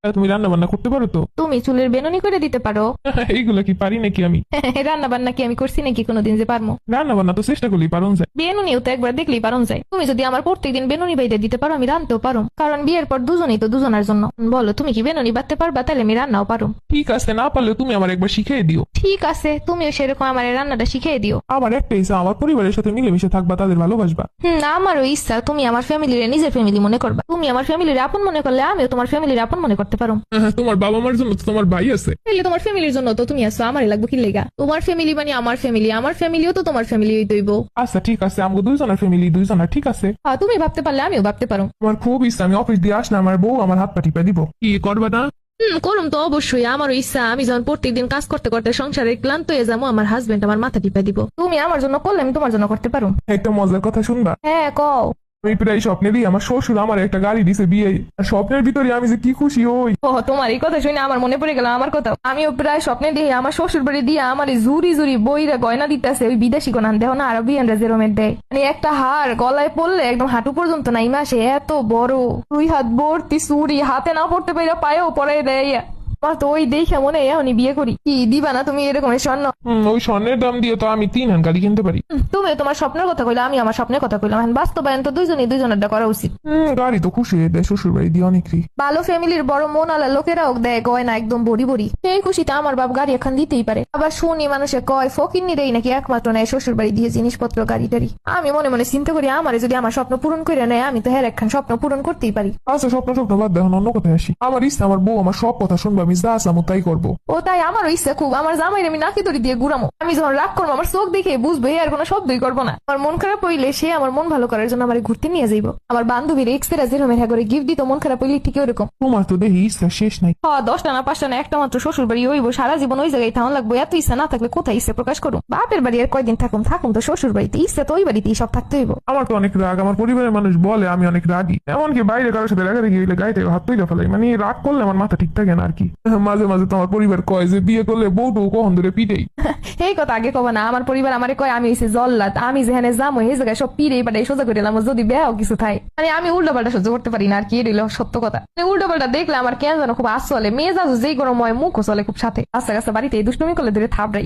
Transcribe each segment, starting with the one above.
তুমি রান্না বান্না করতে পারো তো? তুমি চুলের বেনুনি করে দিতে পারো? এইগুলা কি পারি নাকি আমি? রান্না বান্না কি আমি করছি নাকি কোনোদিন যে পারবো? রান্না বান্না তো চেষ্টা করলেই পারন যায়। বেনুনিও তো একবার দেখলেই পারন যায়। তুমি যদি আমার প্রত্যেকদিন বেনুনি বাইতে দিতে পারো আমি রান্নাও পারো, কারণ বিয়ের পর দুজনেই তো দুজনের জন্য। বলো তুমি কি বেনুনি বাঁধতে পারবা? তাহলে আমি রান্নাও পারো। ঠিক আছে, না পারলে তুমি আমার একবার শিখিয়ে দিও। ঠিক আছে, তুমিও সেরকম আমার এই রান্নাটা শিখিয়ে দিও। আমার একটা ইচ্ছা, আমার পরিবারের সাথে মিলেমিশে থাকবা, তাদের ভালোবাসবা। আমারও ইচ্ছা তুমি আমার ফ্যামিলির নিজের ফ্যামিলি মনে করবা। তুমি আমার ফ্যামিলির আপন মনে করলে আমিও তোমার ফ্যামিলির আপন মনে করতে পারো। তোমার বাবা মার জন্য তো তোমার ভাই আছে। তাহলে তোমার ফ্যামিলির জন্য তো তুমি আসো, আমারই লাগবে কি লেগা? তোমার ফ্যামিলি মানে আমার ফ্যামিলি, আমার ফ্যামিলিও তো তোমার ফ্যামিলি হইতেইব। আচ্ছা ঠিক আছে, আমাকে দুইজনের ফ্যামিলি দুইজনের, ঠিক আছে। হ্যাঁ, তুমি ভাবতে পারলে আমিও ভাবতে পারো। আমার খুব ইচ্ছা, আমি অফিস দিয়ে আসলে আমার বউ আমার হাত পা টিপে দিব। কি করবা না? করুম তো অবশ্যই, আমারও ইচ্ছা। আমি যখন প্রত্যেকদিন কাজ করতে করতে সংসারে ক্লান্ত হয়ে যাবো, আমার হাজবেন্ড আমার মাথা টিপে দিব। তুমি আমার জন্য করলে আমি তোমার জন্য করতে পারো। একটা মজার কথা শুনবা? হ্যাঁ, কও। আমি প্রায় স্বপ্নে দিই আমার শ্বশুর আমার একটা গাড়ি দিছে বিয়ে, আর স্বপ্নের ভিতরে আমি যে কি খুশি হই। ও, তোমার এই কথা শুনে আমার মনে পড়ে গেল আমার কথা। আমিও প্রায় স্বপ্নে দিয়ে আমার শ্বশুর বাড়ি দিয়ে আমার এই জুরি জুরি বইরা গয়না দিতেছে, ওই বিদেশি গোনান দেহ না, আরবিয়ানরা যেরমের দেয়। মানে একটা হার গলায় পড়লে একদম হাঁটু পর্যন্ত নাই মাসে, এত বড় 2 হাত ভর্তি চুরি, হাতে না পড়তে পারে পায়েও পরাই দেয়। আমার তো ওই দেখে মনে হয় এখনই বিয়ে করি। কি দিবা না তুমি এরকম স্বর্ণ? ওই স্বর্ণের দাম দিয়ে তো আমি 3 হান গাড়ি কিনতে পারি। তুমি তোমার স্বপ্নের কথা কইলে, আমি আমার স্বপ্নের কথা কইলাম। এখন বাস্তবায়ন তো দুইজনই দুইজনেরটা করা উচিত। গাড়ি তো খুশি হয়ে দেয় শ্বশুর বাড়ি দিয়ে অনেকই। ভালো ফ্যামিলির বড় মন আলা লোকেরাও দেয় গয়না একদম বড়ি বড়ি। সেই খুশিতে আমার বাপ গাড়ি এখন দিতেই পারে। আবার শুনি মানুষে কয় ফকিন্নিরেই নাকি একমাত্র নেয় শ্বশুর বাড়ি দিয়ে জিনিসপত্র গাড়ি টাড়ি। আমি মনে মনে চিন্তা করি, আমারে যদি আমার স্বপ্ন পূরণ করে নেয়, আমি তো হ্যাঁ একখান স্বপ্ন পূরণ করতেই পারি। আচ্ছা স্বপ্ন স্বপ্ন বাদ দেখুন, অন্য কথায় আসি। আমার ইচ্ছা আমার বউ আমার সব কথা শুনবো, আমি যা চামো তাই করবো। ও তাই, আমারও ইচ্ছা খুব আমার জামাইরে আমি নাকি দড়ি দিয়ে ঘুরামো। আমি যখন রাগ করবো আমার চোখ দেখে বুঝবো আর কোনো শব্দই করবো না। আমার মন খারাপ হইলে সে আমার মন ভালো করার জন্য আমার ঘুরতে নিয়ে যাইবো। আমার বান্ধবীর এক্সেরা যেরকম হ্যাঁ করে গিফট দিত, মন খারাপ হইলে ঠিক ওরকম। তোমার তো দেখি ইচ্ছা শেষ নাই। হ্যাঁ, 10টা না 5টা না একটা মাত্র শ্বশুর বাড়ি হইব, সারা জীবন ওই জায়গায় থাকুন লাগবো। এত ইচ্ছা না থাকলে কোথায় ইচ্ছা প্রকাশ করুন? বাপের বাড়ি আর কয়দিন থাকুন থাকুন তো শ্বশুর বাড়িতে, ইচ্ছা তো ওই বাড়িতেই সব থাকতে হইব। আমার তো অনেক রাগ, আমার পরিবারের মানুষ বলে আমি অনেক রাগী, এমনকি বাইরে কারোর সাথে রাগারাগি হইলে গাড়িতে হাত তুলে ফেলাই, মানে রাগ করলে আমার মাথা ঠিক থাকে না আর কি। মাঝে মাঝে তো আমার পরিবার কয় যে বিয়ে করলে বউটু কখন ধরে পিটেই। এই কথা আগে কব না। আমার পরিবার আমারে কয় আমি হইছি জল্লাদ, আমি যেখানে যাবো এই জায়গায় সব পিড়ে পাঠাই সোজা করে এলাম, যদি বেয়াও কিছু থাই। মানে আমি উল্টো পাল্টা সহ্য করতে পারি না আর কি, এটা হলো সত্য কথা। মানে উল্টো পাল্টা দেখলে আমার কেন যেন খুব আস চলে, মেয়ে যাও যেই গরম হয় মুখও চলে খুব সাথে। আস্তে আস্তে বাড়িতে এই দুষ্টুমি করলে ধরে থাপড়াই।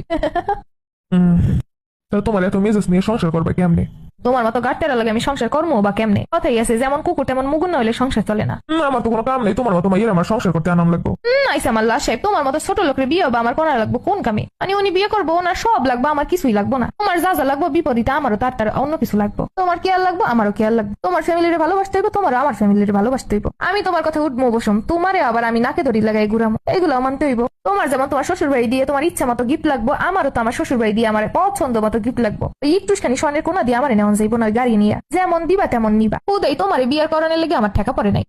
তা তোমার এত মেজাজ নিয়ে সংসার করবে কেমনে? তোমার মতো গাট্টারা লাগে আমি সংসার করবো বা কেমনে? কথাই আছে, যেমন কুকুর তেমন মুগুর না হইলে সংসার চলে না। আমার তো কোনো কাম নেই, তোমার মতো মাইয়ের আমার সংসার করতে আনাম লাগবো। আইসা আমার লাশ সাহেব, তোমার মতো ছোট লোকের বিয়ে বা আমার করা লাগবো কোন কামে? মানে উনি বিয়ে করবো, ওনার সব লাগবো, আমার কিছুই লাগবো না। তোমার যা যা লাগবো বিপরীতে আমারও তার অন্য কিছু লাগবো। তোমার কেয়ার লাগবো, আমারও কেয়ার লাগবে। তোমার ফ্যামিলির ভালোবাসতে হইব, তোমারও আমার ফ্যামিলির ভালোবাসতে হইব। আমি তোমার কথা উঠবো বসুম, তোমারে আবার আমি নাকে দড়ি লাগাই ঘুরামো, এগুলো মানতে হইব। তোমার যেমন তোমার শ্বশুর বাড়ি দিয়ে তোমার ইচ্ছা মতো গিফট লাগবো, আমারও তো আমার শ্বশুর বাড়ি দিয়ে আমার পছন্দ মতো গিফট লাগবো। ওই একটুখানি স্বর্ণের কোনা দিয়ে আমার নেওয়া যাইবো না, ওই গাড়ি নিয়ে যেমন দিবা তেমন নিবা। ওদাই তোমার বিয়ার করানোর লেগে আমার ঠেকা পড়ে নাই।